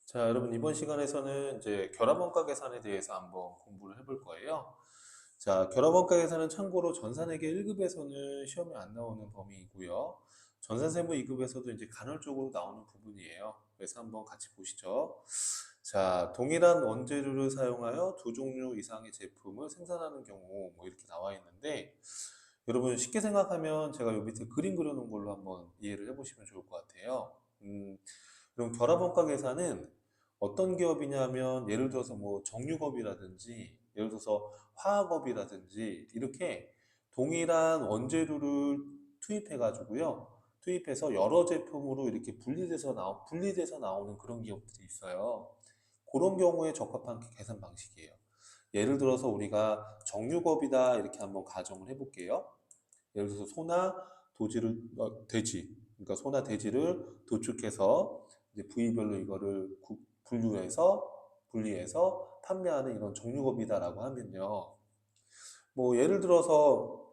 자, 여러분 이번 시간에서는 이제 결합원가 계산에 대해서 한번 공부를 해볼 거예요. 자, 결합원가 계산은 참고로 전산회계 1급에서는 시험에 안 나오는 범위이고요. 전산세무 2급에서도 이제 간헐적으로 나오는 부분이에요. 그래서 한번 같이 보시죠. 자, 동일한 원재료를 사용하여 두 종류 이상의 제품을 생산하는 경우 뭐 이렇게 나와 있는데 여러분 쉽게 생각하면 제가 요 밑에 그림 그려놓은 걸로 한번 이해를 해보시면 좋을 것 같아요. 그럼 결합원가 계산은 어떤 기업이냐면 예를 들어서 뭐 정유업이라든지 예를 들어서 화학업이라든지 이렇게 동일한 원재료를 투입해 가지고요. 투입해서 여러 제품으로 이렇게 분리돼서 나오는 그런 기업들이 있어요. 그런 경우에 적합한 계산 방식이에요. 예를 들어서 우리가 정유업이다 이렇게 한번 가정을 해볼게요. 예를 들어서 소나 돼지, 그러니까 소나 돼지를 도축해서 이제 부위별로 이거를 분리해서 판매하는 이런 정육업이다라고 하면요. 뭐 예를 들어서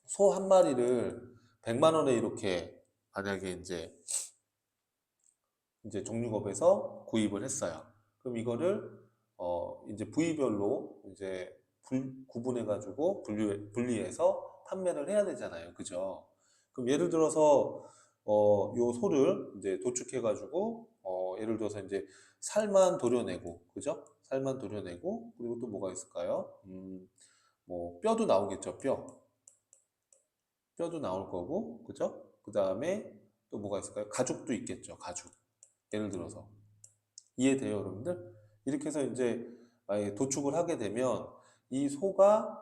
소 한 마리를 100만 원에 이렇게 만약에 이제 정육업에서 구입을 했어요. 그럼 이거를 이제 부위별로 이제 구분해 가지고 분리해서 판매를 해야 되잖아요. 그죠? 그럼 예를 들어서 요 소를 이제 도축해 가지고 예를 들어서 이제 살만 도려내고 그죠? 살만 도려내고 그리고 또 뭐가 있을까요? 뭐 뼈도 나오겠죠. 뼈도 나올 거고 그죠? 그다음에 또 뭐가 있을까요? 가죽도 있겠죠. 가죽. 예를 들어서 이해돼요, 여러분들? 이렇게 해서 이제 만약에 도축을 하게 되면 이 소가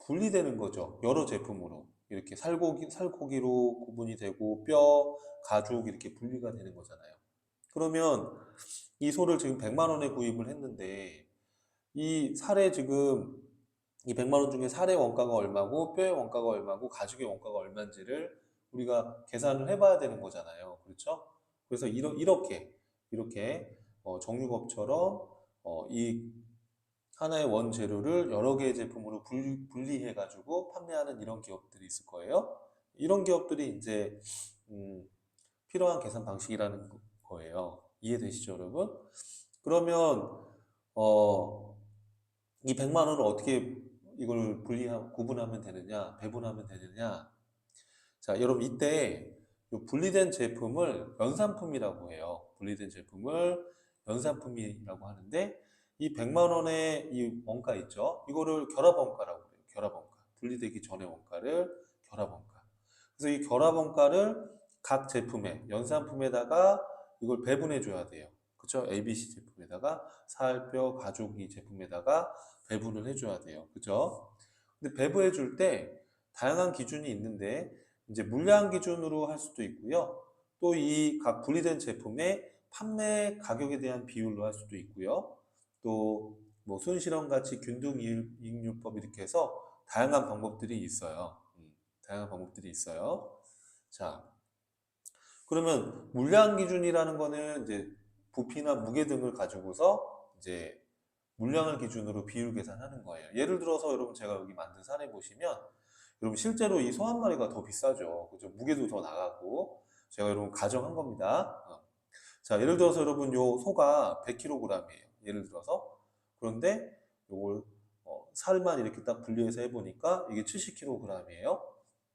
분리되는 거죠. 여러 제품으로. 이렇게 살코기로 구분이 되고 뼈, 가죽 이렇게 분리가 되는 거잖아요. 그러면 이 소를 지금 100만 원에 구입을 했는데 이 살에 지금 이 100만 원 중에 살의 원가가 얼마고 뼈의 원가가 얼마고 가죽의 원가가 얼마인지를 우리가 계산을 해봐야 되는 거잖아요. 그렇죠? 그래서 이렇게 정육업처럼 이 하나의 원재료를 여러 개의 제품으로 분리해가지고 판매하는 이런 기업들이 있을 거예요. 이런 기업들이 이제 음, 필요한 계산 방식이라는 거예요. 이해되시죠, 여러분? 그러면 어, 이 100만 원을 어떻게 이걸 구분하면 되느냐, 배분하면 되느냐. 자, 여러분 이때 요 분리된 제품을 연산품이라고 해요. 분리된 제품을 연산품이라고 하는데 이 100만 원의 이 원가 있죠? 이거를 결합원가라고 그래요. 결합원가. 분리되기 전의 원가를 결합원가. 그래서 이 결합원가를 각 제품에 연산품에다가 이걸 배분해 줘야 돼요. 그쵸? ABC 제품에다가 살, 뼈, 가죽 이 제품에다가 배분을 해줘야 돼요. 그죠? 근데 배부해 줄 때 다양한 기준이 있는데 이제 물량 기준으로 할 수도 있고요. 또 이 각 분리된 제품의 판매 가격에 대한 비율로 할 수도 있고요. 또 뭐 손실원 가치 균등 이익률법 이렇게 해서 다양한 방법들이 있어요. 다양한 방법들이 있어요. 자, 그러면 물량 기준이라는 거는 이제 부피나 무게 등을 가지고서 이제 물량을 기준으로 비율 계산하는 거예요. 예를 들어서 여러분 제가 여기 만든 사례 보시면 여러분 실제로 이 소 한 마리가 더 비싸죠. 그죠? 무게도 더 나가고 제가 여러분 가정한 겁니다. 자, 예를 들어서 여러분 요 소가 100kg이에요. 예를 들어서 그런데 요걸 살만 이렇게 딱 분리해서 해보니까 이게 70kg이에요.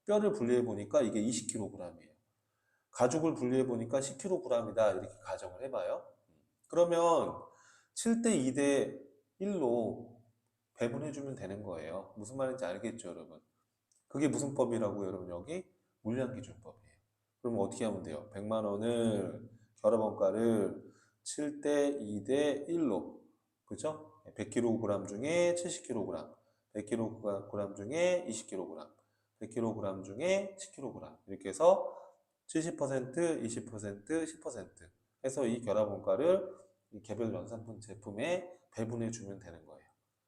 뼈를 분리해 보니까 이게 20kg이에요. 가죽을 분리해 보니까 10kg이다. 이렇게 가정을 해봐요. 그러면 7대 2대 1로 배분해주면 되는 거예요. 무슨 말인지 알겠죠, 여러분? 그게 무슨 법이라고 여러분 여기? 물량기준법이에요. 그럼 어떻게 하면 돼요? 100만 원을 결합원가를 7대 2대 1로 그죠? 100kg 중에 70kg, 100kg 중에 20kg, 100kg 중에 10kg 이렇게 해서 70%, 20%, 10% 해서 이 결합원가를 이 개별 연산품 제품에 배분해 주면 되는 거예요.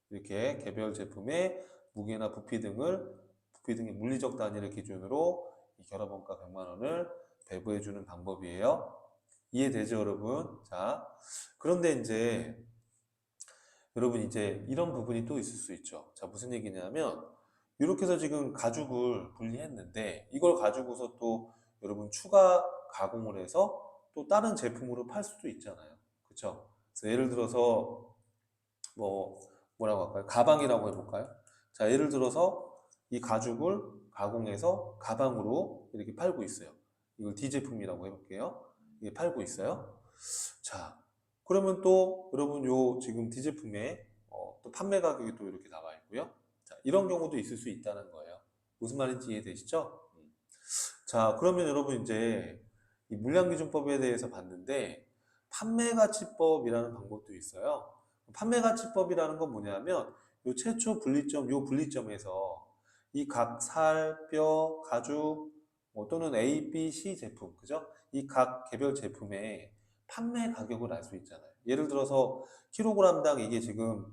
이렇게 개별 제품의 무게나 부피 등의 물리적 단위를 기준으로 이 결합원가 100만 원을 배부해 주는 방법이에요. 이해되죠, 여러분? 자, 그런데 이제 여러분 이제 이런 부분이 또 있을 수 있죠. 자, 무슨 얘기냐면 이렇게 해서 지금 가죽을 분리했는데 이걸 가지고서 또 여러분 추가 가공을 해서 또 다른 제품으로 팔 수도 있잖아요. 그렇죠? 그래서 예를 들어서 뭐라고 할까요? 가방이라고 해볼까요? 자, 예를 들어서 이 가죽을 가공해서 가방으로 이렇게 팔고 있어요. 이걸 D제품이라고 해볼게요. 이게 팔고 있어요. 자, 그러면 또 여러분 요 지금 D제품에 또 판매 가격이 또 이렇게 나와 있고요. 자, 이런 경우도 있을 수 있다는 거예요. 무슨 말인지 이해되시죠? 자, 그러면 여러분 이제 이 물량기준법에 대해서 봤는데 판매가치법이라는 방법도 있어요. 판매가치법이라는 건 뭐냐면 요 최초 분리점, 요 분리점에서 이 각 살, 뼈, 가죽 또는 A, B, C 제품, 그죠? 이 각 개별 제품의 판매 가격을 알 수 있잖아요. 예를 들어서 킬로그램당 이게 지금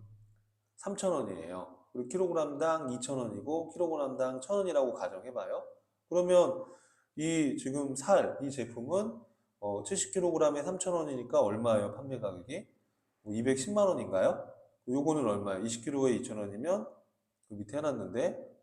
3,000원이에요. 그리고 킬로그램당 2,000원이고 킬로그램당 1,000원이라고 가정해봐요. 그러면 이 지금 이 제품은 70kg에 3,000원이니까 얼마예요? 판매 가격이? 210만 원인가요? 요거는 얼마예요? 20kg에 2,000원이면 그 밑에 해놨는데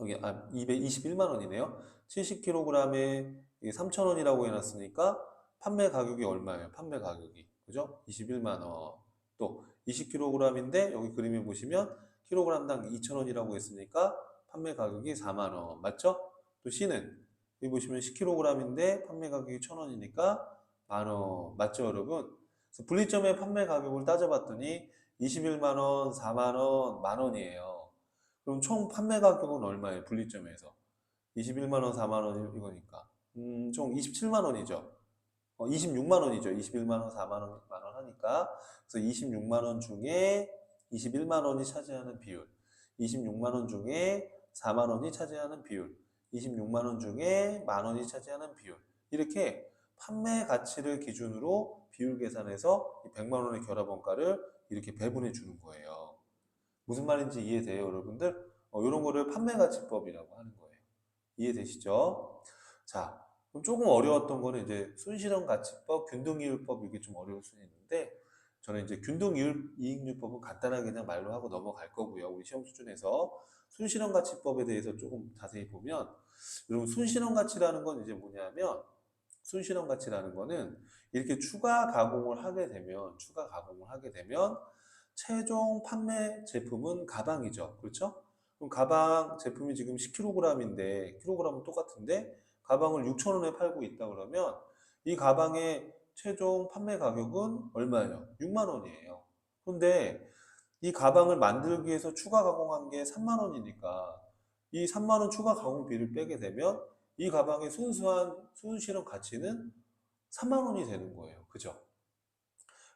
여기 221만 원이네요. 70kg에 3,000원이라고 해놨으니까 판매 가격이 얼마예요? 판매 가격이 그죠? 21만 원. 또 20kg인데 여기 그림에 보시면 킬로그램당 2,000원이라고 했으니까 판매 가격이 4만 원. 맞죠? 또 C는 여기 보시면 10kg인데 판매 가격이 1,000원이니까 만 원. 맞죠, 여러분? 그래서 분리점의 판매 가격을 따져봤더니 21만 원, 4만 원, 만 원이에요. 그럼 총 판매 가격은 얼마예요? 분리점에서. 21만 원, 4만 원 이거니까. 총 27만 원이죠. 26만 원이죠. 21만 원, 4만 원, 만 원 하니까. 그래서 26만 원 중에 21만 원이 차지하는 비율. 26만 원 중에 4만 원이 차지하는 비율. 26만 원 중에 만 원이 차지하는 비율. 이렇게 판매 가치를 기준으로 비율 계산해서 100만 원의 결합원가를 이렇게 배분해 주는 거예요. 무슨 말인지 이해돼요, 여러분들? 이런 거를 판매가치법이라고 하는 거예요. 이해되시죠? 자, 그럼 조금 어려웠던 거는 이제 순실현가치법, 균등이율법 이게 좀 어려울 수 있는데 저는 이제 균등이익률법은 간단하게 그냥 말로 하고 넘어갈 거고요. 우리 시험 수준에서 순실현가치법에 대해서 조금 자세히 보면 여러분 순실현가치라는 건 이제 뭐냐면 순실현가치라는 거는 이렇게 추가 가공을 하게 되면 최종 판매 제품은 가방이죠. 그렇죠? 그럼 가방 제품이 지금 10kg인데, 킬로그램은 똑같은데, 가방을 6,000원에 팔고 있다 그러면, 이 가방의 최종 판매 가격은 얼마예요? 6만 원이에요. 그런데 이 가방을 만들기 위해서 추가 가공한 게 3만 원이니까, 이 3만 원 추가 가공비를 빼게 되면, 이 가방의 순수한 순실현 가치는 3만 원이 되는 거예요. 그죠?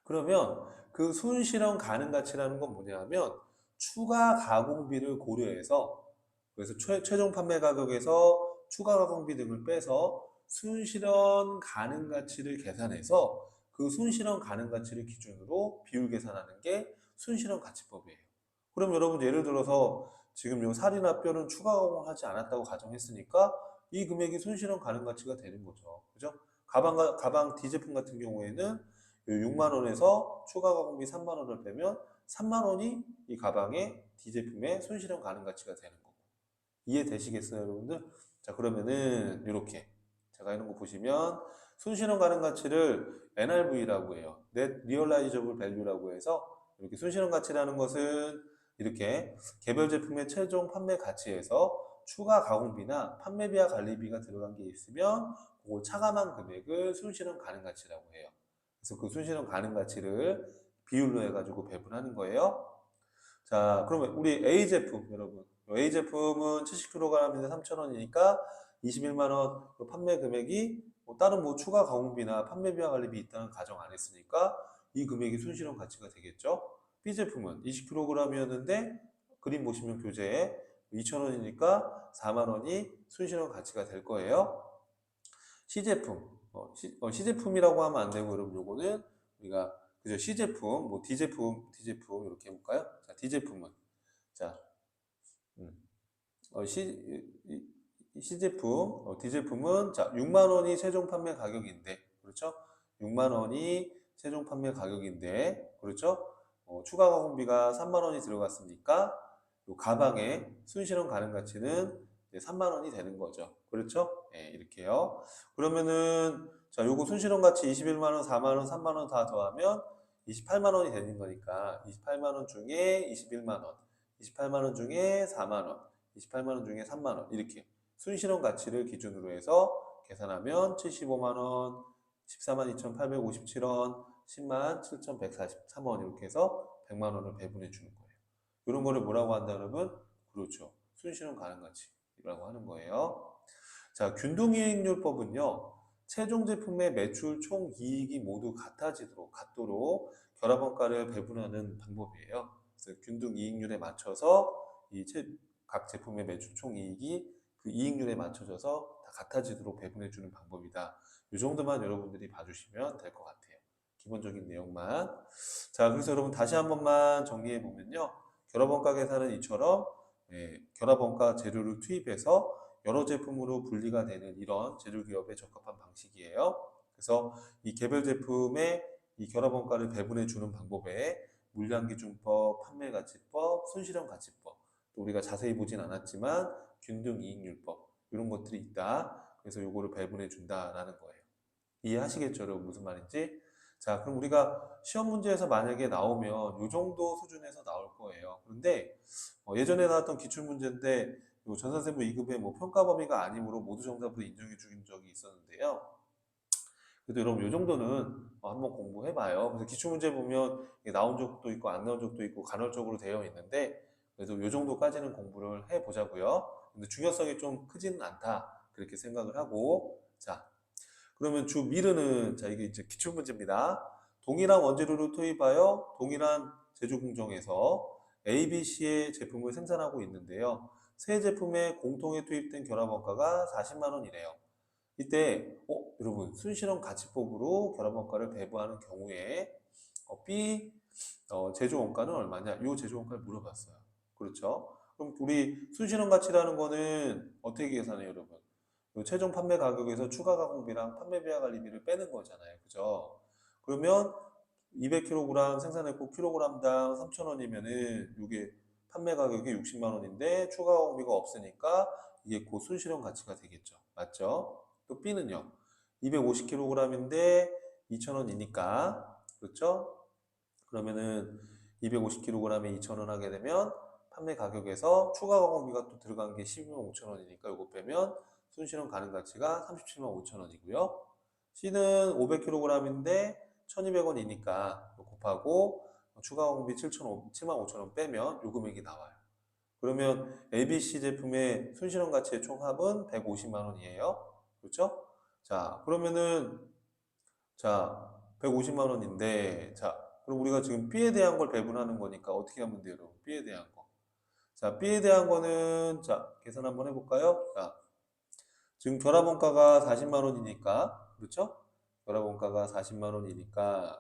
그러면 그 순실현 가능 가치라는 건 뭐냐면 추가 가공비를 고려해서 그래서 최종 판매 가격에서 추가 가공비 등을 빼서 순실현 가능 가치를 계산해서 그 순실현 가능 가치를 기준으로 비율 계산하는 게 순실현 가치법이에요. 그럼 여러분 예를 들어서 지금 요 살이나 뼈는 추가 가공을 하지 않았다고 가정했으니까 이 금액이 순실현 가능 가치가 되는 거죠. 그죠? 가방 D 제품 같은 경우에는 6만 원에서 추가 가공비 3만 원을 빼면 3만 원이 이 가방의 D 제품의 손실현 가능 가치가 되는 거고. 이해되시겠어요, 여러분들? 자, 그러면은 이렇게 제가 이런 거 보시면 손실현 가능 가치를 NRV라고 해요. Net Realizable Value라고 해서 이렇게 손실현 가치라는 것은 이렇게 개별 제품의 최종 판매 가치에서 추가 가공비나 판매비와 관리비가 들어간 게 있으면 그걸 차감한 금액을 손실현 가능 가치라고 해요. 그래서 그 순실현 가능 가치를 비율로 해가지고 배분하는 거예요. 자, 그러면 우리 A 제품, 여러분. A 제품은 70kg인데 3,000원이니까 21만 원 판매 금액이 다른 추가 가공비나 판매비와 관리비 있다는 가정 안 했으니까 이 금액이 순실현 가치가 되겠죠. B 제품은 20kg이었는데 그림 보시면 교재에 2,000원이니까 4만 원이 순실현 가치가 될 거예요. C제품, C제품이라고 하면 안 되고, 여러분, 요거는 우리가, 그죠? C제품, D제품, 이렇게 해볼까요? 자, D제품은, 자, C제품, D제품은, 자, 6만 원이 최종 판매 가격인데, 그렇죠? 6만 원이 최종 판매 가격인데, 그렇죠? 추가 가공비가 3만 원이 들어갔으니까, 요 가방의 순실현 가능 가치는 이제 3만 원이 되는 거죠. 그렇죠? 예, 이렇게요. 그러면은 자, 요거 순실현 가치 21만 원, 4만 원, 3만 원 다 더하면 28만 원이 되는 거니까 28만 원 중에 21만 원, 28만 원 중에 4만 원, 28만 원 중에 3만 원 이렇게 순실현 가치를 기준으로 해서 계산하면 75만 원, 14만 2,857원, 10만 7,143원 이렇게 해서 100만 원을 배분해 주는 거예요. 이런 거를 뭐라고 한다 그러면 그렇죠. 순실현 가능 가치라고 하는 거예요. 자, 균등이익률법은요. 최종 제품의 매출 총 이익이 모두 같도록 결합원가를 배분하는 방법이에요. 그래서 균등이익률에 맞춰서 각 제품의 매출 총 이익이 그 이익률에 맞춰져서 다 같아지도록 배분해 주는 방법이다. 이 정도만 여러분들이 봐주시면 될 것 같아요. 기본적인 내용만. 자, 그래서 여러분 다시 한 번만 정리해 보면요. 결합원가 계산은 이처럼 결합원가 재료를 투입해서 여러 제품으로 분리가 되는 이런 재료기업에 적합한 방식이에요. 그래서 이 개별 제품의 이 결합원가를 배분해 주는 방법에 물량기준법, 판매가치법, 순실현가치법, 또 우리가 자세히 보진 않았지만 균등이익률법 이런 것들이 있다. 그래서 요거를 배분해 준다라는 거예요. 이해하시겠죠, 여러분? 무슨 말인지? 자, 그럼 우리가 시험 문제에서 만약에 나오면 요 정도 수준에서 나올 거예요. 그런데 예전에 나왔던 기출문제인데 전산세무 2급의 뭐 평가 범위가 아니므로 모두 정답으로 인정해 준 적이 있었는데요. 그래도 여러분 요 정도는 한번 공부해봐요. 그래서 기출문제 보면 나온 적도 있고 안 나온 적도 있고 간헐적으로 되어 있는데 그래도 요 정도까지는 공부를 해보자고요. 근데 중요성이 좀 크지는 않다 그렇게 생각을 하고 자 그러면 주 미르는 자 이게 이제 기출문제입니다. 동일한 원재료를 투입하여 동일한 제조 공정에서 A, B, C의 제품을 생산하고 있는데요. 세 제품에 공통에 투입된 결합원가가 40만 원이래요. 이때 여러분 순실현 가치법으로 결합원가를 배부하는 경우에 B 제조 원가는 얼마냐? 이 제조 원가를 물어봤어요. 그렇죠? 그럼 우리 순실현 가치라는 거는 어떻게 계산해요, 여러분? 요 최종 판매 가격에서 추가 가공비랑 판매비와 관리비를 빼는 거잖아요. 그죠? 그러면 200kg 생산했고 kg당 3,000원이면은 이게 판매 가격이 60만 원인데 추가 가공비가 없으니까 이게 곧 순실현 가치가 되겠죠. 맞죠? 또 B는요. 250kg인데 2,000원이니까 그렇죠? 그러면은 250kg에 2,000원 하게 되면 판매 가격에서 추가 가공비가 또 들어간 게 12만 5천 원이니까 이거 빼면 순실현 가능 가치가 37만 5천 원이고요. C는 500kg인데 1,200원이니까 곱하고 추가 가공비 7만 5천 원 빼면 요 금액이 나와요. 그러면 ABC 제품의 순실현 가치의 총합은 150만 원이에요. 그렇죠? 자, 그러면은 자, 150만 원인데 자, 그럼 우리가 지금 B에 대한 걸 배분하는 거니까 어떻게 하면 돼요, 여러분? B에 대한 거. 자, B에 대한 거는 자, 계산 한번 해볼까요? 자, 지금 결합원가가 40만 원이니까 그렇죠? 결합원가가 40만 원이니까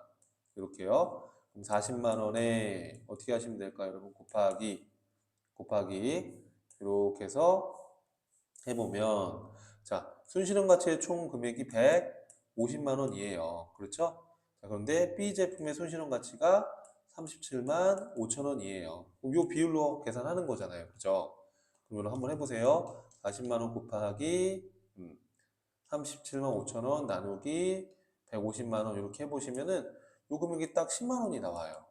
이렇게요. 그럼 40만 원에 어떻게 하시면 될까요, 여러분? 곱하기 이렇게 해서 해보면 자, 순실현 가치의 총 금액이 150만 원이에요. 그렇죠? 자, 그런데 B 제품의 순실현 가치가 37만 5천 원이에요. 그럼 이 비율로 계산하는 거잖아요. 그죠? 그러면 한번 해보세요. 40만 원 곱하기 37만 5천 원 나누기 150만 원 이렇게 해보시면은 요 금액이 딱 10만 원이 나와요.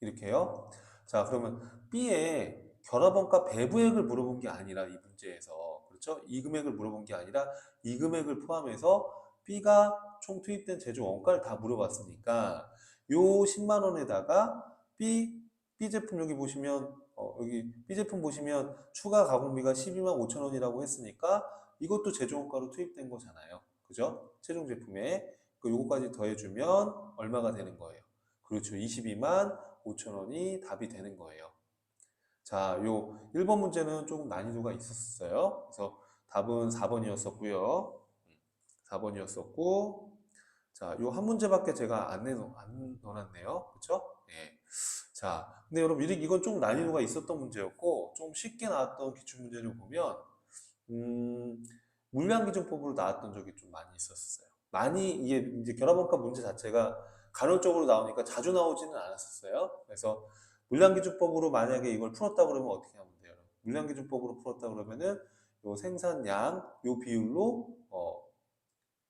이렇게요. 자, 그러면 B의 결합원가 배부액을 물어본 게 아니라 이 문제에서 그렇죠? 이 금액을 물어본 게 아니라 이 금액을 포함해서 B가 총 투입된 제조 원가를 다 물어봤으니까 요 10만 원에다가 B 제품 여기 보시면 여기 B 제품 보시면 추가 가공비가 12만 5천 원이라고 했으니까 이것도 제조 원가로 투입된 거잖아요. 그죠? 최종 제품에 요거까지 더해주면 얼마가 되는 거예요? 그렇죠. 22만 5천 원이 답이 되는 거예요. 자, 요 1번 문제는 조금 난이도가 있었어요. 그래서 답은 4번이었었고요. 4번이었었고, 자, 요 한 문제밖에 제가 안 넣어놨네요. 그쵸? 네. 자, 근데 여러분, 이건 좀 난이도가 있었던 문제였고, 좀 쉽게 나왔던 기출문제를 보면, 물량기준법으로 나왔던 적이 좀 많이 있었어요. 많이, 이게 이제 결합원가 문제 자체가 간헐적으로 나오니까 자주 나오지는 않았었어요. 그래서 물량기준법으로 만약에 이걸 풀었다 그러면 어떻게 하면 돼요? 물량기준법으로 풀었다 그러면은 요 생산량 요 비율로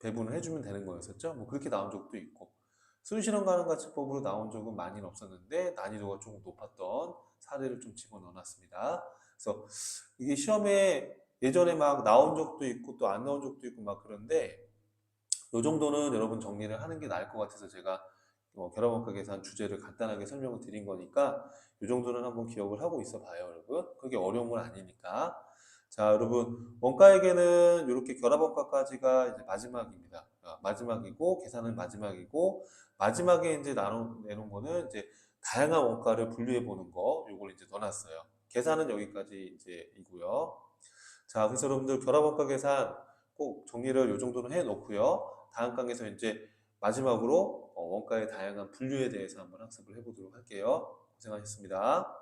배분을 해주면 되는 거였었죠. 뭐 그렇게 나온 적도 있고 순실험 가능가치법으로 나온 적은 많이는 없었는데 난이도가 조금 높았던 사례를 좀 집어넣어놨습니다. 그래서 이게 시험에 예전에 막 나온 적도 있고 또 안 나온 적도 있고 막 그런데 요 정도는 여러분 정리를 하는 게 나을 것 같아서 제가 결합원가 계산 주제를 간단하게 설명을 드린 거니까 요 정도는 한번 기억을 하고 있어 봐요, 여러분. 그게 어려운 건 아니니까. 자, 여러분, 원가에게는 이렇게 결합원가까지가 이제 마지막입니다. 마지막이고, 계산은 마지막이고, 마지막에 이제 내놓은 거는 이제 다양한 원가를 분류해 보는 거, 요걸 이제 넣어놨어요. 계산은 여기까지 이제 이고요. 자, 그래서 여러분들 결합원가 계산 꼭 정리를 요 정도는 해 놓고요. 다음 강에서 이제 마지막으로 원가의 다양한 분류에 대해서 한번 학습을 해보도록 할게요. 고생하셨습니다.